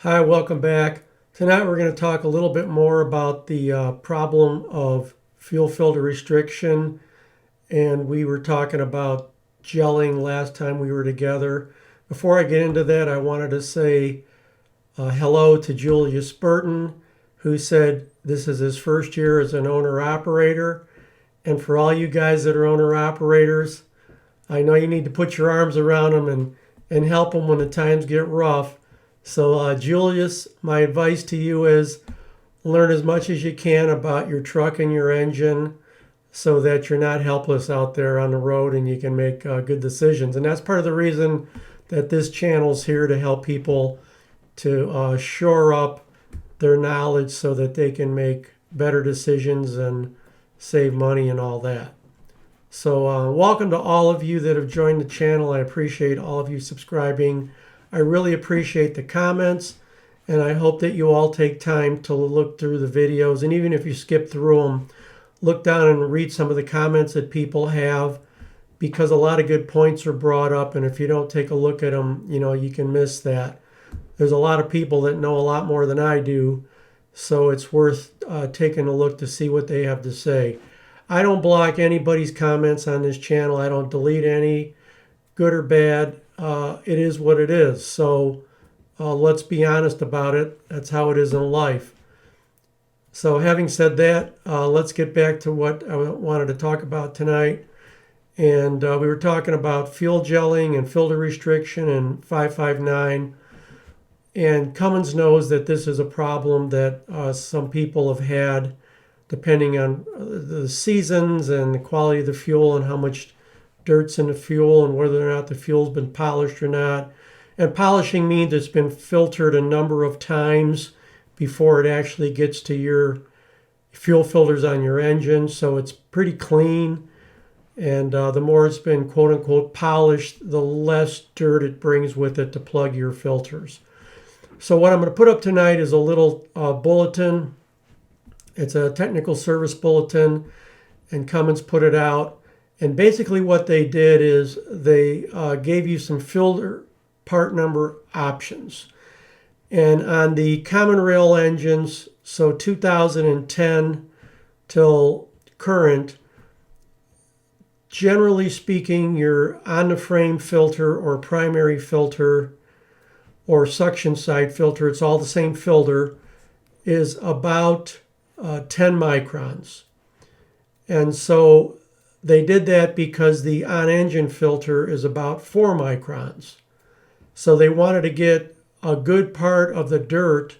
Hi, welcome back. Tonight we're going to talk a little bit more about the problem of fuel filter restriction. And we were talking about gelling last time we were together. Before I get into that, I wanted to say hello to Julius Burton, who said this is his first year as an owner-operator. And for all you guys that are owner-operators, I know you need to put your arms around them and help them when the times get rough. So, Julius, my advice to you is learn as much as you can about your truck and your engine so that you're not helpless out there on the road and you can make good decisions. And that's part of the reason that this channel's here to help people to shore up their knowledge so that they can make better decisions and save money and all that. So, welcome to all of you that have joined the channel. I appreciate all of you subscribing. I really appreciate the comments, and I hope that you all take time to look through the videos. And even if you skip through them, look down and read some of the comments that people have, because a lot of good points are brought up. And if you don't take a look at them, you can miss that. There's a lot of people that know a lot more than I do, so it's worth taking a look to see what they have to say. I don't block anybody's comments on this channel. I don't delete any, good or bad. It is what it is. So let's be honest about it. That's how it is in life. So having said that, let's get back to what I wanted to talk about tonight. And we were talking about fuel gelling and filter restriction and 559. And Cummins knows that this is a problem that some people have had, depending on the seasons and the quality of the fuel and how much dirt's in the fuel and whether or not the fuel's been polished or not. And polishing means it's been filtered a number of times before it actually gets to your fuel filters on your engine. So it's pretty clean. And the more it's been quote unquote polished, the less dirt it brings with it to plug your filters. So what I'm going to put up tonight is a little bulletin. It's a technical service bulletin, and Cummins put it out. And basically what they did is they gave you some filter part number options. And on the common rail engines, so 2010 till current, generally speaking, your on-the-frame filter or primary filter or suction side filter, it's all the same filter, is about 10 microns. And so they did that because the on-engine filter is about 4 microns. So they wanted to get a good part of the dirt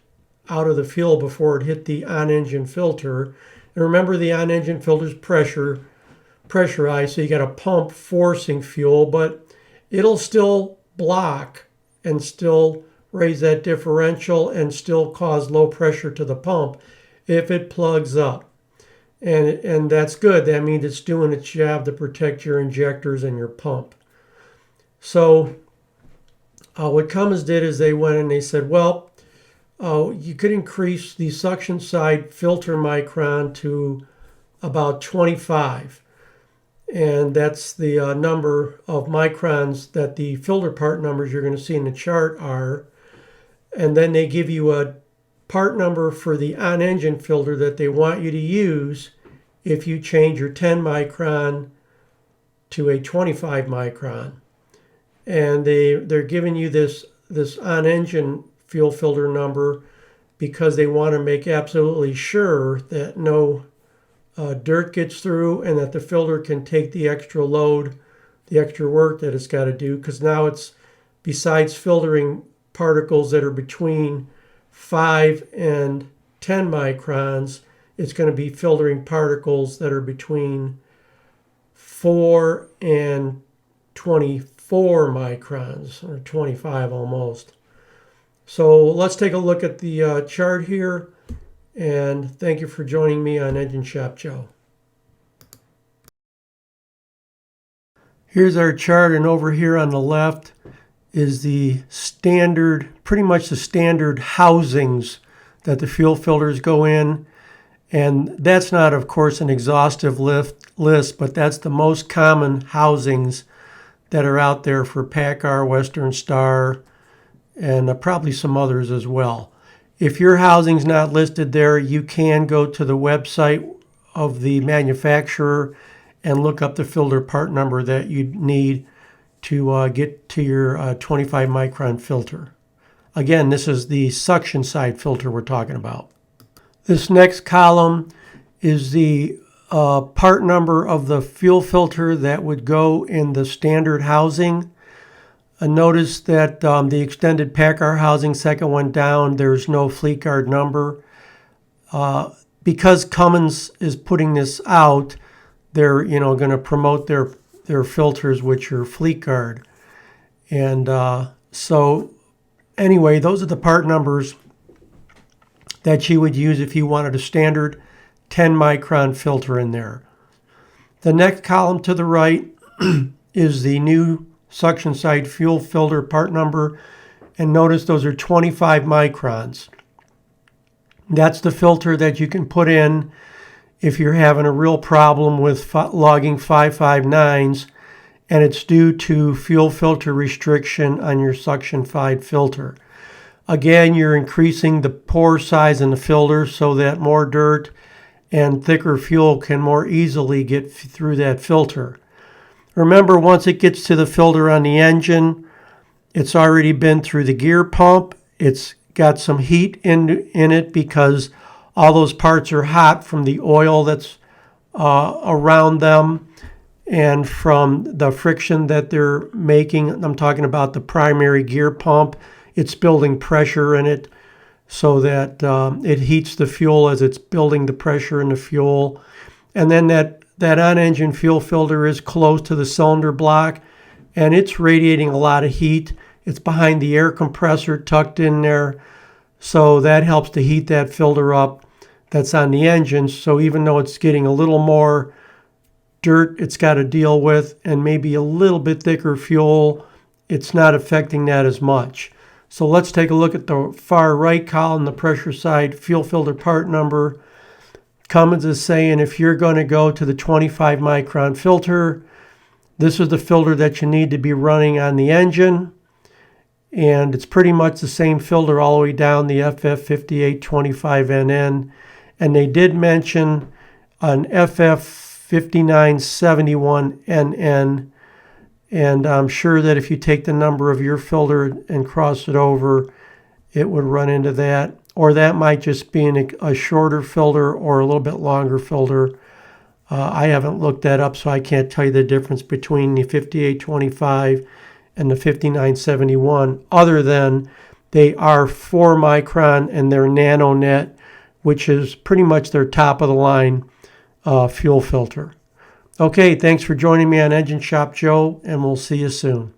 out of the fuel before it hit the on-engine filter. And remember, the on-engine filter is pressurized, so you got a pump forcing fuel, but it'll still block and still raise that differential and still cause low pressure to the pump if it plugs up. And that's good. That means it's doing its job to protect your injectors and your pump. So what Cummins did is they went and they said, well, you could increase the suction side filter micron to about 25. And that's the number of microns that the filter part numbers you're going to see in the chart are. And then they give you a part number for the on-engine filter that they want you to use if you change your 10 micron to a 25 micron. And they're giving you this on-engine fuel filter number because they want to make absolutely sure that no dirt gets through and that the filter can take the extra load, the extra work that it's got to do, because now it's, besides filtering particles that are between 5 and 10 microns, it's going to be filtering particles that are between 4 and 24 microns, or 25 almost. So let's take a look at the chart here, and thank you for joining me on Engine Shop Joe. Here's our chart, and over here on the left is the standard, pretty much the standard housings that the fuel filters go in. And that's not, of course, an exhaustive list, but that's the most common housings that are out there for PACCAR, Western Star, and probably some others as well. If your housing's not listed there, you can go to the website of the manufacturer and look up the filter part number that you need to get to your 25 micron filter. Again, this is the suction side filter we're talking about. This next column is the part number of the fuel filter that would go in the standard housing. Notice that the extended Packard housing, second one down, there's no fleet guard number. Because Cummins is putting this out, they're going to promote their filters, which are fleet guard. And so anyway, those are the part numbers that you would use if you wanted a standard 10 micron filter in there. The next column to the right is the new suction side fuel filter part number, and notice those are 25 microns. That's the filter that you can put in if you're having a real problem with logging 559s and it's due to fuel filter restriction on your suction side filter. Again, you're increasing the pore size in the filter so that more dirt and thicker fuel can more easily get through that filter. Remember, once it gets to the filter on the engine, it's already been through the gear pump. It's got some heat in it because all those parts are hot from the oil that's around them and from the friction that they're making. I'm talking about the primary gear pump. It's building pressure in it so that it heats the fuel as it's building the pressure in the fuel. And then that on-engine fuel filter is close to the cylinder block, and it's radiating a lot of heat. It's behind the air compressor tucked in there, so that helps to heat that filter up that's on the engine. So even though it's getting a little more dirt it's got to deal with and maybe a little bit thicker fuel, it's not affecting that as much. So let's take a look at the far right column, the pressure side fuel filter part number. Cummins is saying if you're going to go to the 25 micron filter, this is the filter that you need to be running on the engine. And it's pretty much the same filter all the way down the FF5825NN. And they did mention an FF5971NN. And I'm sure that if you take the number of your filter and cross it over, it would run into that. Or that might just be a shorter filter or a little bit longer filter. I haven't looked that up, so I can't tell you the difference between the 5825 and the 5971, other than they are 4 micron and they're nano net, which is pretty much their top of the line fuel filter. Okay, thanks for joining me on Engine Shop Joe, and we'll see you soon.